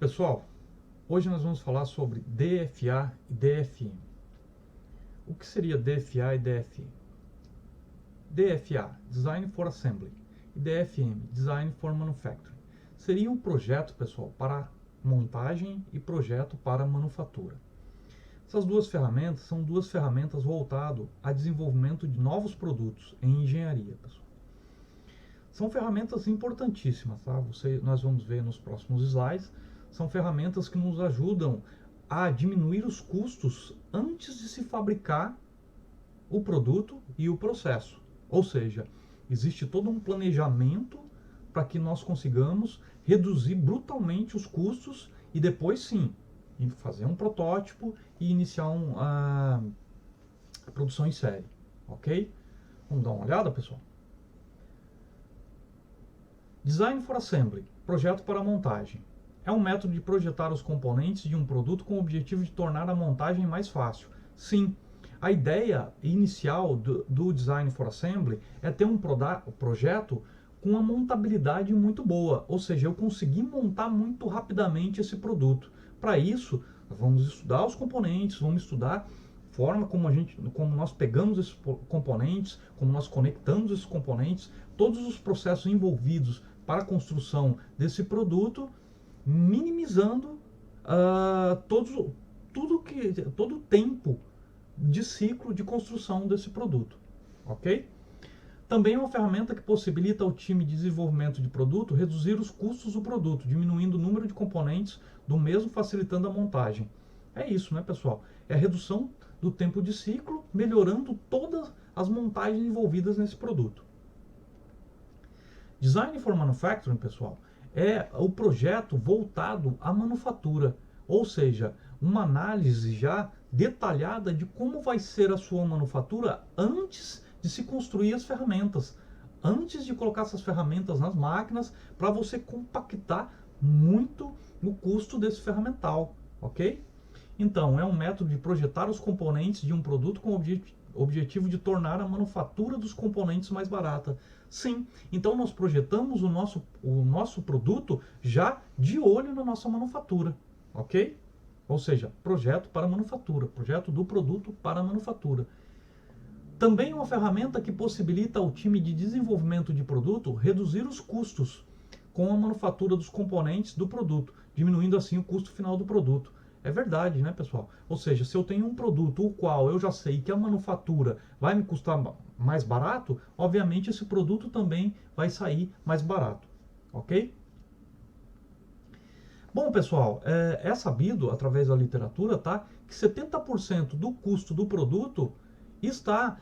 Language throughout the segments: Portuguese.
Pessoal, hoje nós vamos falar sobre DFA e DFM. O que seria DFA e DFM? DFA, Design for Assembly, e DFM, Design for Manufacturing. Seria um projeto, pessoal, para montagem e projeto para manufatura. Essas duas ferramentas são duas ferramentas voltadas a desenvolvimento de novos produtos em engenharia, pessoal. São ferramentas importantíssimas, tá? Nós vamos ver nos próximos slides. São ferramentas que nos ajudam a diminuir os custos antes de se fabricar o produto e o processo. Ou seja, existe todo um planejamento para que nós consigamos reduzir brutalmente os custos e depois sim, fazer um protótipo e iniciar a produção em série. Ok? Vamos dar uma olhada, pessoal? Design for Assembly, projeto para montagem. É um método de projetar os componentes de um produto com o objetivo de tornar a montagem mais fácil. Sim, a ideia inicial do Design for Assembly é ter um projeto com uma montabilidade muito boa, ou seja, eu consegui montar muito rapidamente esse produto. Para isso, vamos estudar os componentes, vamos estudar a forma como nós pegamos esses componentes, como nós conectamos esses componentes, todos os processos envolvidos para a construção desse produto, minimizando todo o tempo de ciclo de construção desse produto, ok? Também é uma ferramenta que possibilita ao time de desenvolvimento de produto reduzir os custos do produto, diminuindo o número de componentes do mesmo, facilitando a montagem. É isso, né, pessoal? É a redução do tempo de ciclo, melhorando todas as montagens envolvidas nesse produto. Design for Manufacturing, pessoal, é o projeto voltado à manufatura, ou seja, uma análise já detalhada de como vai ser a sua manufatura antes de se construir as ferramentas, antes de colocar essas ferramentas nas máquinas, para você compactar muito o custo desse ferramental, ok? Então, é um método de projetar os componentes de um produto com o objetivo de tornar a manufatura dos componentes mais barata. Sim, então nós projetamos o nosso produto já de olho na nossa manufatura, ok? Ou seja, projeto para manufatura, projeto do produto para a manufatura. Também é uma ferramenta que possibilita ao time de desenvolvimento de produto reduzir os custos com a manufatura dos componentes do produto, diminuindo assim o custo final do produto. É verdade, né, pessoal? Ou seja, se eu tenho um produto o qual eu já sei que a manufatura vai me custar mais barato, obviamente esse produto também vai sair mais barato, ok? Bom, pessoal, é sabido através da literatura, tá, que 70% do custo do produto está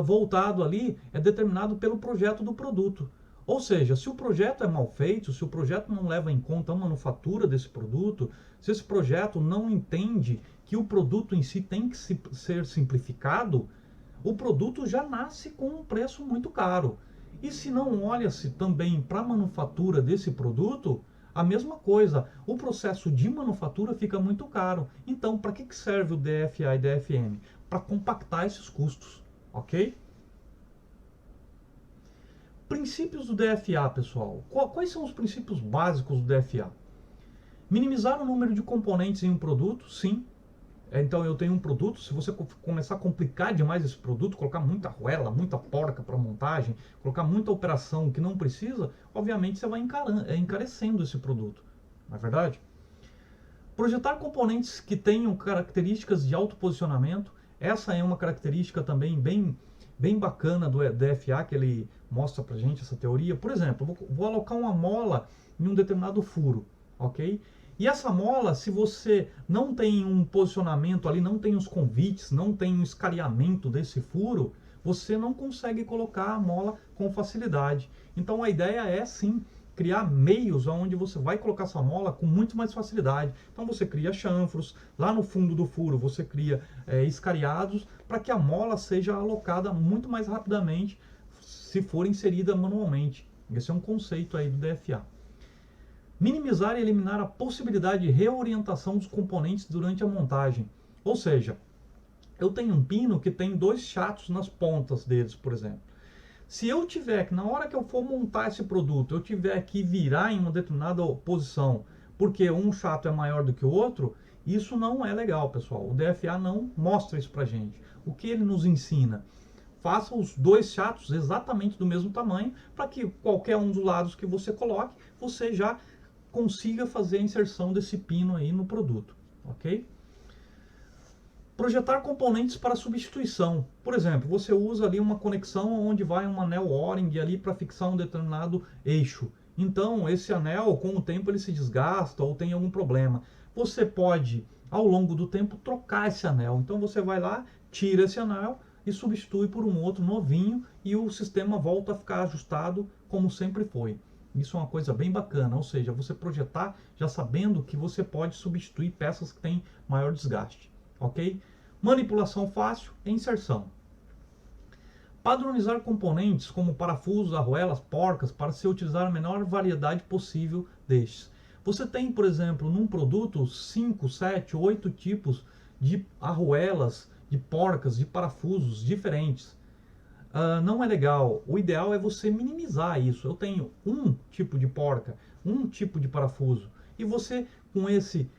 voltado ali, é determinado pelo projeto do produto. Ou seja, se o projeto é mal feito, se o projeto não leva em conta a manufatura desse produto, se esse projeto não entende que o produto em si tem que ser simplificado, o produto já nasce com um preço muito caro. E se não olha-se também para a manufatura desse produto, a mesma coisa, o processo de manufatura fica muito caro. Então, para que serve o DFA e DFM? Para compactar esses custos, ok? Princípios do DFA, pessoal. Quais são os princípios básicos do DFA? Minimizar o número de componentes em um produto, sim. Então eu tenho um produto, se você começar a complicar demais esse produto, colocar muita arruela, muita porca para montagem, colocar muita operação que não precisa, obviamente você vai encarecendo esse produto, não é verdade? Projetar componentes que tenham características de alto posicionamento, essa é uma característica também bem bacana do DFA, que ele mostra pra gente essa teoria. Por exemplo, vou alocar uma mola em um determinado furo, ok? E essa mola, se você não tem um posicionamento ali, não tem os convites, não tem um escariamento desse furo, você não consegue colocar a mola com facilidade. Então a ideia é sim criar meios onde você vai colocar essa mola com muito mais facilidade. Então você cria chanfros, lá no fundo do furo você cria escariados, para que a mola seja alocada muito mais rapidamente se for inserida manualmente. Esse é um conceito aí do DFA. Minimizar e eliminar a possibilidade de reorientação dos componentes durante a montagem. Ou seja, eu tenho um pino que tem 2 chatos nas pontas deles, por exemplo. Se eu tiver que, na hora que eu for montar esse produto, eu tiver que virar em uma determinada posição porque um chato é maior do que o outro, isso não é legal, pessoal. O DFA não mostra isso pra gente. O que ele nos ensina? Faça os dois chatos exatamente do mesmo tamanho, para que qualquer um dos lados que você coloque, você já consiga fazer a inserção desse pino aí no produto, ok? Projetar componentes para substituição. Por exemplo, você usa ali uma conexão onde vai um anel O-ring ali para fixar um determinado eixo. Então, esse anel, com o tempo, ele se desgasta ou tem algum problema. Você pode, ao longo do tempo, trocar esse anel. Então, você vai lá, tira esse anel e substitui por um outro novinho e o sistema volta a ficar ajustado como sempre foi. Isso é uma coisa bem bacana, ou seja, você projetar já sabendo que você pode substituir peças que têm maior desgaste. Ok? Manipulação fácil e inserção. Padronizar componentes como parafusos, arruelas, porcas para se utilizar a menor variedade possível destes. Você tem, por exemplo, num produto 5, 7, 8 tipos de arruelas, de porcas, de parafusos diferentes. Não é legal. O ideal é você minimizar isso. Eu tenho um tipo de porca, um tipo de parafuso, e você, com esse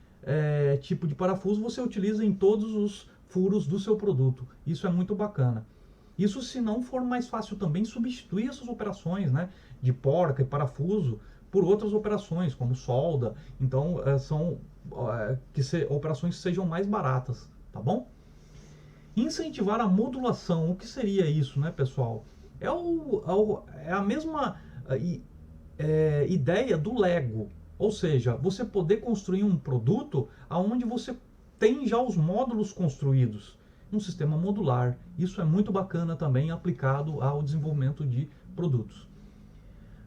tipo de parafuso, você utiliza em todos os furos do seu produto. Isso é muito bacana. Isso, se não for mais fácil também, substituir essas operações, né, de porca e parafuso por outras operações, como solda. Então, são operações que sejam mais baratas, tá bom? Incentivar a modulação. O que seria isso, né, pessoal? É a mesma ideia do Lego. Ou seja, você poder construir um produto onde você tem já os módulos construídos. Um sistema modular. Isso é muito bacana também aplicado ao desenvolvimento de produtos.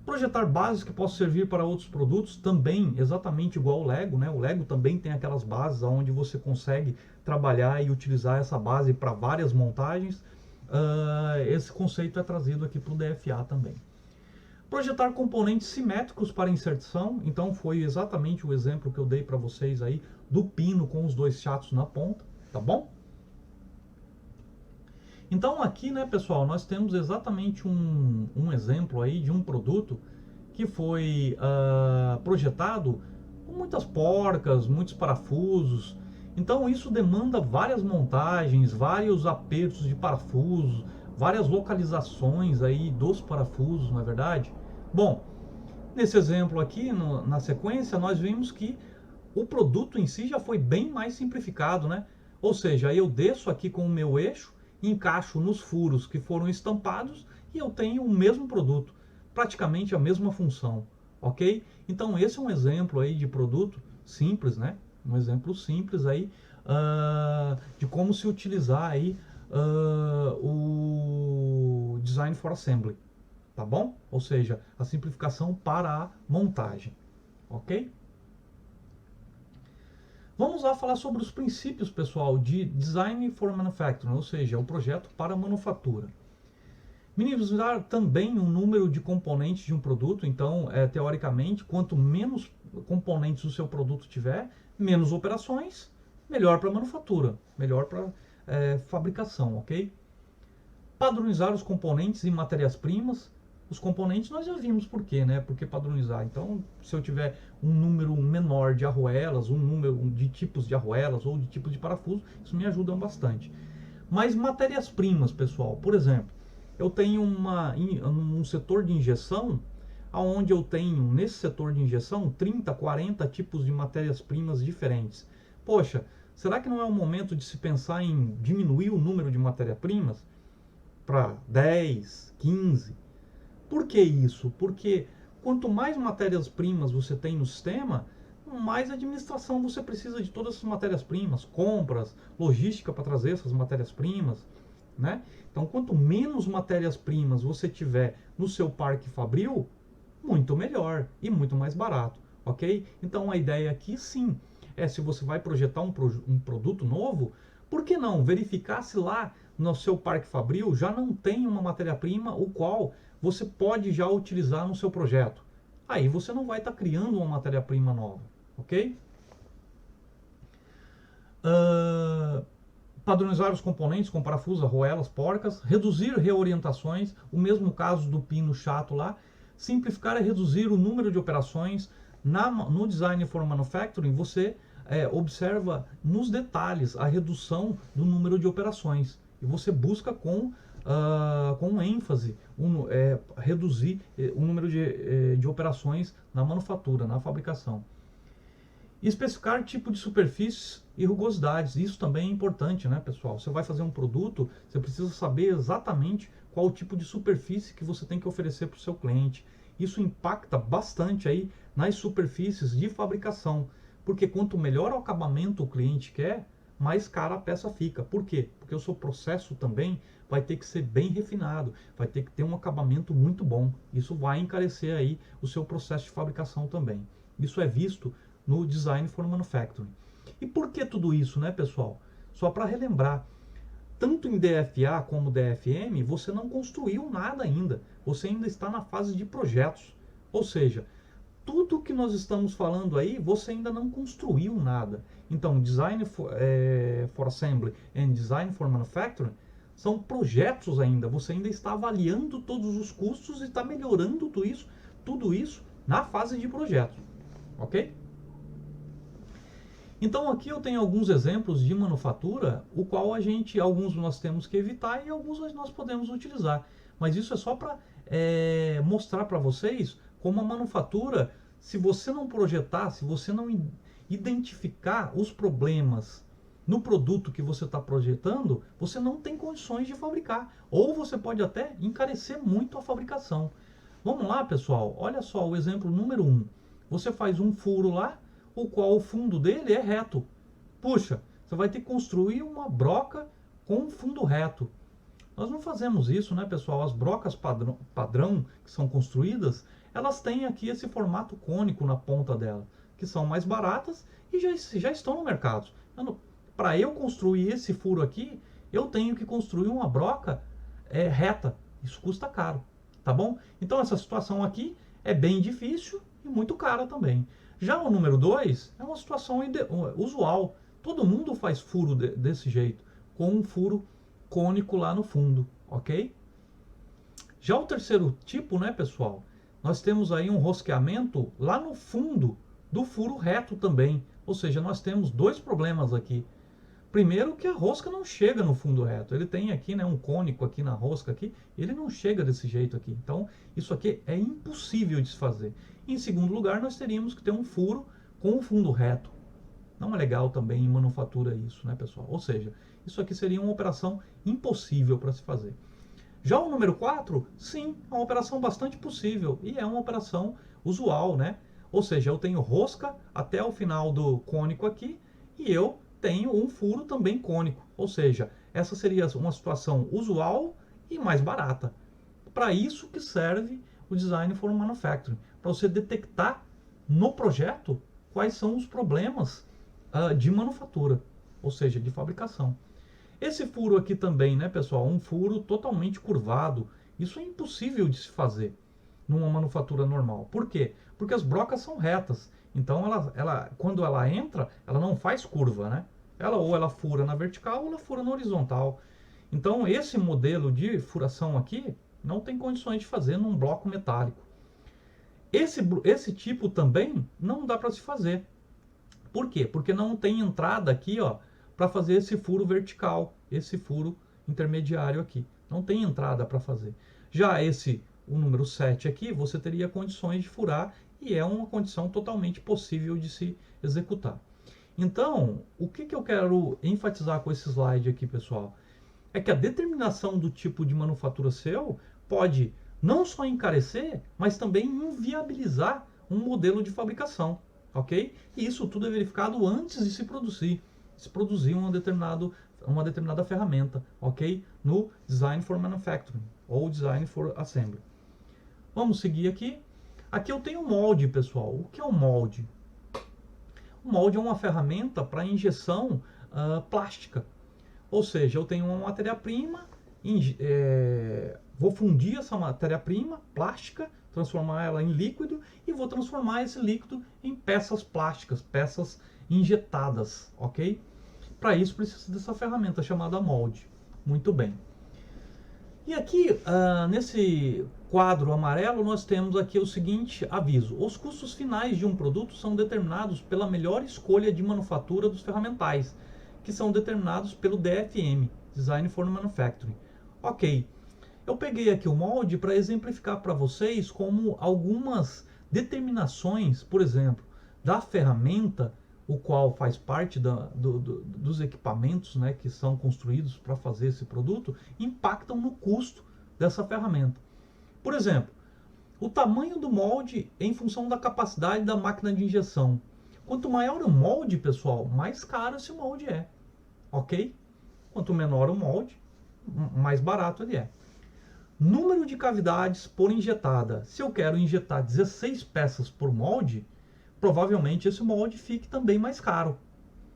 Projetar bases que possam servir para outros produtos, também exatamente igual ao Lego, né? O Lego também tem aquelas bases onde você consegue trabalhar e utilizar essa base para várias montagens. Esse conceito é trazido aqui para o DFA também. Projetar componentes simétricos para inserção, então foi exatamente o exemplo que eu dei para vocês aí do pino com os dois chatos na ponta, tá bom? Então aqui, né, pessoal, nós temos exatamente um exemplo aí de um produto que foi projetado com muitas porcas, muitos parafusos. Então isso demanda várias montagens, vários apertos de parafuso, várias localizações aí dos parafusos, não é verdade? Bom, nesse exemplo aqui, na sequência, nós vimos que o produto em si já foi bem mais simplificado, né? Ou seja, eu desço aqui com o meu eixo, encaixo nos furos que foram estampados e eu tenho o mesmo produto, praticamente a mesma função, ok? Então esse é um exemplo aí de produto simples, né? Um exemplo simples aí de como se utilizar aí o Design for Assembly, tá bom? Ou seja, a simplificação para a montagem, ok? Vamos lá falar sobre os princípios, pessoal, de Design for Manufacturing, ou seja, o projeto para a manufatura. Minimizar também o número de componentes de um produto, então, teoricamente, quanto menos componentes o seu produto tiver, menos operações, melhor para a manufatura, melhor para fabricação, ok? Padronizar os componentes e matérias-primas. Os componentes nós já vimos por quê, né? Porque padronizar. Então, se eu tiver um número menor de arruelas, um número de tipos de arruelas ou de tipos de parafuso, isso me ajuda bastante. Mas matérias-primas, pessoal, por exemplo, eu tenho um setor de injeção, onde eu tenho, nesse setor de injeção, 30, 40 tipos de matérias-primas diferentes. Poxa, será que não é o momento de se pensar em diminuir o número de matérias-primas para 10, 15? Por que isso? Porque quanto mais matérias-primas você tem no sistema, mais administração você precisa de todas essas matérias-primas, compras, logística para trazer essas matérias-primas, né? Então, quanto menos matérias-primas você tiver no seu parque fabril, muito melhor e muito mais barato, ok? Então, a ideia aqui, sim, se você vai projetar um produto novo, por que não verificar se lá no seu parque fabril já não tem uma matéria-prima o qual você pode já utilizar no seu projeto. Aí você não vai estar criando uma matéria-prima nova, ok? Padronizar os componentes com parafusos, arruelas, porcas, reduzir reorientações, o mesmo caso do pino chato lá, simplificar e reduzir o número de operações, No Design for Manufacturing, você observa nos detalhes a redução do número de operações. E você busca com ênfase reduzir o número de operações na manufatura, na fabricação. E especificar tipo de superfícies e rugosidades. Isso também é importante, né, pessoal? Você vai fazer um produto, você precisa saber exatamente qual o tipo de superfície que você tem que oferecer para o seu cliente. Isso impacta bastante aí nas superfícies de fabricação, porque quanto melhor o acabamento o cliente quer, mais cara a peça fica. Por quê? Porque o seu processo também vai ter que ser bem refinado, vai ter que ter um acabamento muito bom. Isso vai encarecer aí o seu processo de fabricação também. Isso é visto no Design for Manufacturing. E por que tudo isso, né, pessoal? Só para relembrar, tanto em DFA como DFM, você não construiu nada ainda. Você ainda está na fase de projetos. Ou seja, tudo que nós estamos falando aí, você ainda não construiu nada. Então, Design for Assembly e Design for Manufacturing são projetos ainda. Você ainda está avaliando todos os custos e está melhorando tudo isso na fase de projeto. Ok? Então aqui eu tenho alguns exemplos de manufatura, o qual alguns nós temos que evitar e alguns nós podemos utilizar. Mas isso é só para mostrar para vocês como a manufatura, se você não projetar, se você não identificar os problemas no produto que você está projetando, você não tem condições de fabricar. Ou você pode até encarecer muito a fabricação. Vamos lá, pessoal, olha só o exemplo número 1. Você faz um furo lá, o qual o fundo dele é reto. Puxa, você vai ter que construir uma broca com um fundo reto. Nós não fazemos isso, né, pessoal? As brocas padrão que são construídas, elas têm aqui esse formato cônico na ponta dela, que são mais baratas e já estão no mercado. Para eu construir esse furo aqui, eu tenho que construir uma broca reta. Isso custa caro, tá bom? Então essa situação aqui é bem difícil e muito cara também. Já o número 2 é uma situação usual. Todo mundo faz furo desse jeito, com um furo cônico lá no fundo, ok? Já o terceiro tipo, né, pessoal? Nós temos aí um rosqueamento lá no fundo do furo reto também. Ou seja, nós temos dois problemas aqui. Primeiro que a rosca não chega no fundo reto. Ele tem aqui, né, um cônico aqui na rosca aqui, ele não chega desse jeito aqui. Então, isso aqui é impossível de se fazer. Em segundo lugar, nós teríamos que ter um furo com o fundo reto. Não é legal também em manufatura isso, né, pessoal? Ou seja, isso aqui seria uma operação impossível para se fazer. Já o número 4, sim, é uma operação bastante possível e é uma operação usual, né? Ou seja, eu tenho rosca até o final do cônico aqui e eu tenho um furo também cônico. Ou seja, essa seria uma situação usual e mais barata. Para isso que serve o Design for Manufacturing, para você detectar no projeto quais são os problemas de manufatura, ou seja, de fabricação. Esse furo aqui também, né, pessoal, um furo totalmente curvado. Isso é impossível de se fazer numa manufatura normal. Por quê? Porque as brocas são retas. Então, quando ela entra, ela não faz curva, né? Ou ela fura na vertical ou ela fura na horizontal. Então, esse modelo de furação aqui não tem condições de fazer num bloco metálico. Esse tipo também não dá para se fazer. Por quê? Porque não tem entrada aqui, ó, para fazer esse furo vertical, esse furo intermediário aqui. Não tem entrada para fazer. Já o número 7 aqui, você teria condições de furar e é uma condição totalmente possível de se executar. Então, o que eu quero enfatizar com esse slide aqui, pessoal? É que a determinação do tipo de manufatura seu pode não só encarecer, mas também inviabilizar um modelo de fabricação, ok? E isso tudo é verificado antes de se produzir uma determinada ferramenta, ok? No Design for Manufacturing ou Design for Assembly. Vamos seguir aqui. Aqui eu tenho um molde, pessoal. O que é um molde? O molde é uma ferramenta para injeção plástica. Ou seja, eu tenho uma matéria-prima, vou fundir essa matéria-prima plástica, transformar ela em líquido e vou transformar esse líquido em peças plásticas, peças injetadas, ok? Para isso precisa dessa ferramenta chamada molde. Muito bem. E aqui, nesse quadro amarelo, nós temos aqui o seguinte aviso. Os custos finais de um produto são determinados pela melhor escolha de manufatura dos ferramentais, que são determinados pelo DFM, Design for Manufacturing. Ok, eu peguei aqui o molde para exemplificar para vocês como algumas determinações, por exemplo, da ferramenta, o qual faz parte dos equipamentos, né, que são construídos para fazer esse produto, impactam no custo dessa ferramenta. Por exemplo, o tamanho do molde em função da capacidade da máquina de injeção. Quanto maior o molde, pessoal, mais caro esse molde é, ok? Quanto menor o molde, mais barato ele é. Número de cavidades por injetada. Se eu quero injetar 16 peças por molde, provavelmente esse molde fique também mais caro.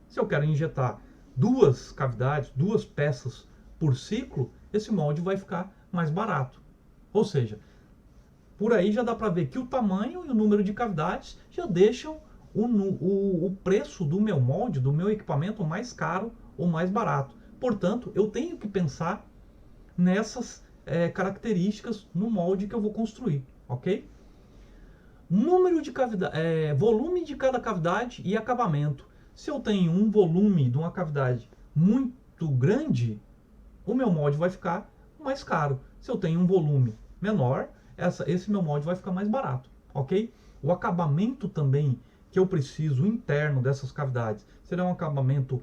Se eu quero injetar 2 cavidades, 2 peças por ciclo, esse molde vai ficar mais barato. Ou seja, por aí já dá para ver que o tamanho e o número de cavidades já deixam o preço do meu molde, do meu equipamento mais caro ou mais barato. Portanto, eu tenho que pensar nessas características no molde que eu vou construir, ok? Número de cavidade, volume de cada cavidade e acabamento. Se eu tenho um volume de uma cavidade muito grande, o meu molde vai ficar mais caro. Se eu tenho um volume menor, esse meu molde vai ficar mais barato, ok? O acabamento também que eu preciso interno dessas cavidades será um acabamento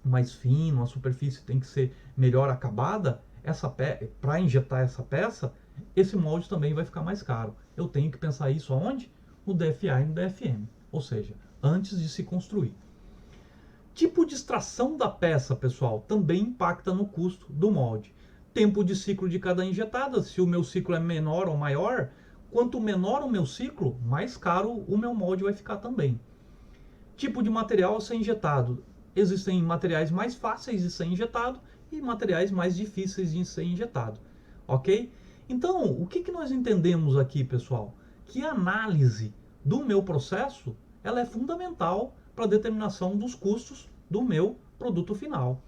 mais fino, a superfície tem que ser melhor acabada. Para injetar essa peça, esse molde também vai ficar mais caro. Eu tenho que pensar isso aonde? No DFA e no DFM, ou seja, antes de se construir. Tipo de extração da peça, pessoal, também impacta no custo do molde. Tempo de ciclo de cada injetada, se o meu ciclo é menor ou maior, quanto menor o meu ciclo, mais caro o meu molde vai ficar também. Tipo de material a ser injetado. Existem materiais mais fáceis de ser injetado e materiais mais difíceis de ser injetado, ok? Então, o que nós entendemos aqui, pessoal? Que a análise do meu processo, ela é fundamental para a determinação dos custos do meu produto final.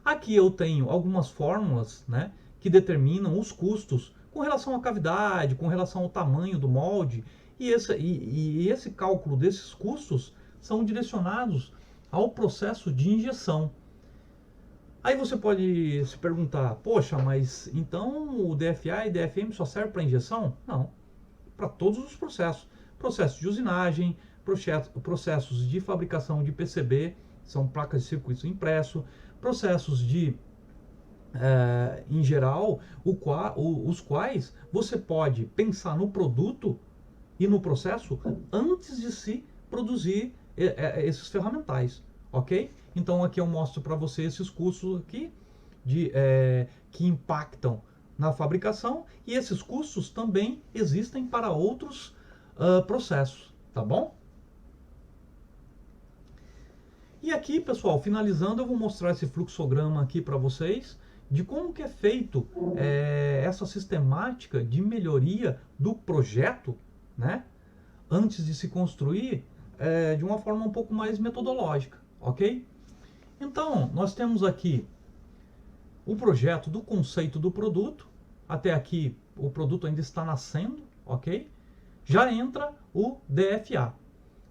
Aqui eu tenho algumas fórmulas, né, que determinam os custos com relação à cavidade, com relação ao tamanho do molde, e esse cálculo desses custos são direcionados ao processo de injeção. Aí você pode se perguntar, poxa, mas então o DFA e DFM só serve para injeção? Não, para todos os processos. Processos de usinagem, processos de fabricação de PCB, são placas de circuito impresso, processos de, em geral, os quais você pode pensar no produto e no processo antes de se produzir esses ferramentais, ok? Então aqui eu mostro para você esses custos aqui que impactam na fabricação, e esses custos também existem para outros processos, tá bom? E aqui, pessoal, finalizando, eu vou mostrar esse fluxograma aqui para vocês de como que é feito essa sistemática de melhoria do projeto, né? Antes de se construir, de uma forma um pouco mais metodológica, ok? Então, nós temos aqui o projeto do conceito do produto. Até aqui, o produto ainda está nascendo, ok? Já entra o DFA,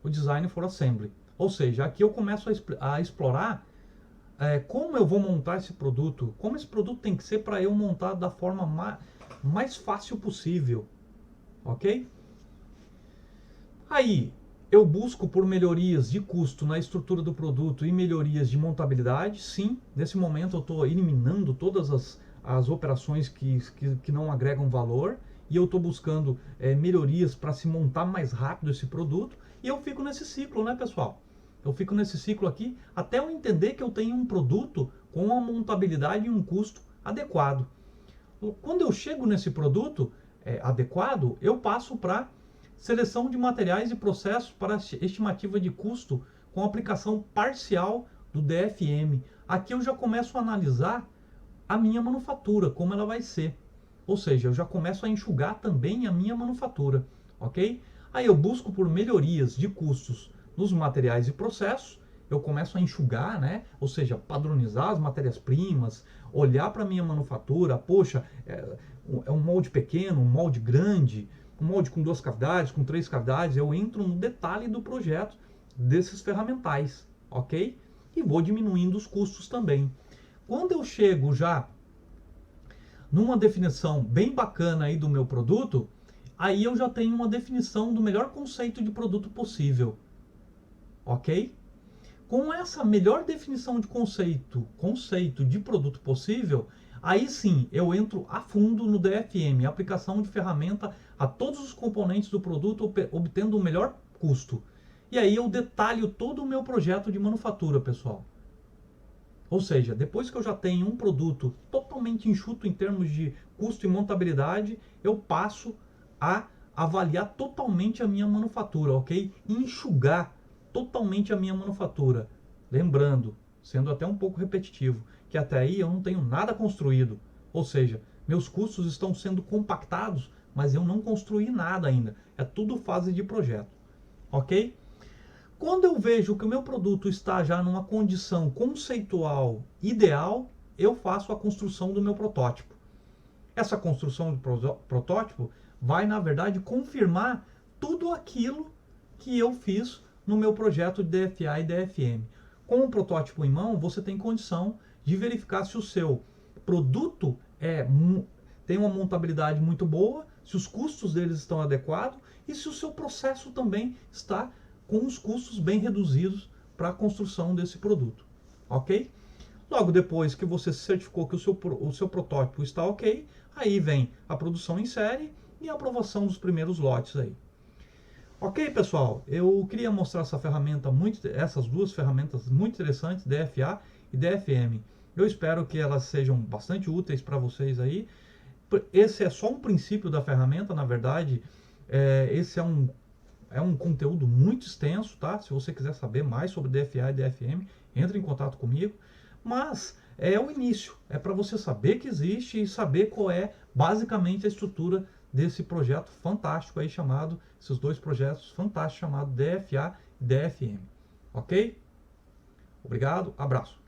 o Design for Assembly. Ou seja, aqui eu começo a explorar como eu vou montar esse produto, como esse produto tem que ser para eu montar da forma mais fácil possível, ok? Aí, eu busco por melhorias de custo na estrutura do produto e melhorias de montabilidade. Sim, nesse momento eu estou eliminando todas as operações que não agregam valor, e eu estou buscando melhorias para se montar mais rápido esse produto, e eu fico nesse ciclo, né, pessoal? Eu fico nesse ciclo aqui até eu entender que eu tenho um produto com uma montabilidade e um custo adequado. Quando eu chego nesse produto adequado, eu passo para seleção de materiais e processos para estimativa de custo com aplicação parcial do DFM. Aqui eu já começo a analisar a minha manufatura, como ela vai ser. Ou seja, eu já começo a enxugar também a minha manufatura, ok? Aí eu busco por melhorias de custos nos materiais e processos eu começo a enxugar, né? Ou seja, padronizar as matérias-primas, olhar para a minha manufatura, poxa, é um molde pequeno, um molde grande, um molde com 2 cavidades, com 3 cavidades, eu entro no detalhe do projeto desses ferramentais, ok? E vou diminuindo os custos também. Quando eu chego já numa definição bem bacana aí do meu produto, aí eu já tenho uma definição do melhor conceito de produto possível, ok? Com essa melhor definição de conceito de produto possível, aí sim eu entro a fundo no DFM, aplicação de ferramenta a todos os componentes do produto, obtendo o melhor custo. E aí eu detalho todo o meu projeto de manufatura, pessoal. Ou seja, depois que eu já tenho um produto totalmente enxuto em termos de custo e montabilidade, eu passo a avaliar totalmente a minha manufatura, ok? E enxugar totalmente a minha manufatura. Lembrando, sendo até um pouco repetitivo, que até aí eu não tenho nada construído. Ou seja, meus custos estão sendo compactados, mas eu não construí nada ainda. É tudo fase de projeto, ok? Quando eu vejo que o meu produto está já numa condição conceitual ideal, eu faço a construção do meu protótipo. Essa construção do protótipo vai, na verdade, confirmar tudo aquilo que eu fiz no meu projeto de DFA e DFM. Com o protótipo em mão, você tem condição de verificar se o seu produto tem uma montabilidade muito boa, se os custos deles estão adequados e se o seu processo também está com os custos bem reduzidos para a construção desse produto, ok? Logo depois que você certificou que o seu protótipo está ok, aí vem a produção em série e a aprovação dos primeiros lotes aí. Ok, pessoal? Eu queria mostrar essas duas ferramentas muito interessantes, DFA e DFM. Eu espero que elas sejam bastante úteis para vocês aí. Esse é só um princípio da ferramenta, na verdade. Esse é um conteúdo muito extenso, tá? Se você quiser saber mais sobre DFA e DFM, entre em contato comigo. Mas é o início, é para você saber que existe e saber qual é basicamente a estrutura desse projeto fantástico aí chamado, esses dois projetos fantásticos chamados DFA e DFM. Ok? Obrigado, abraço.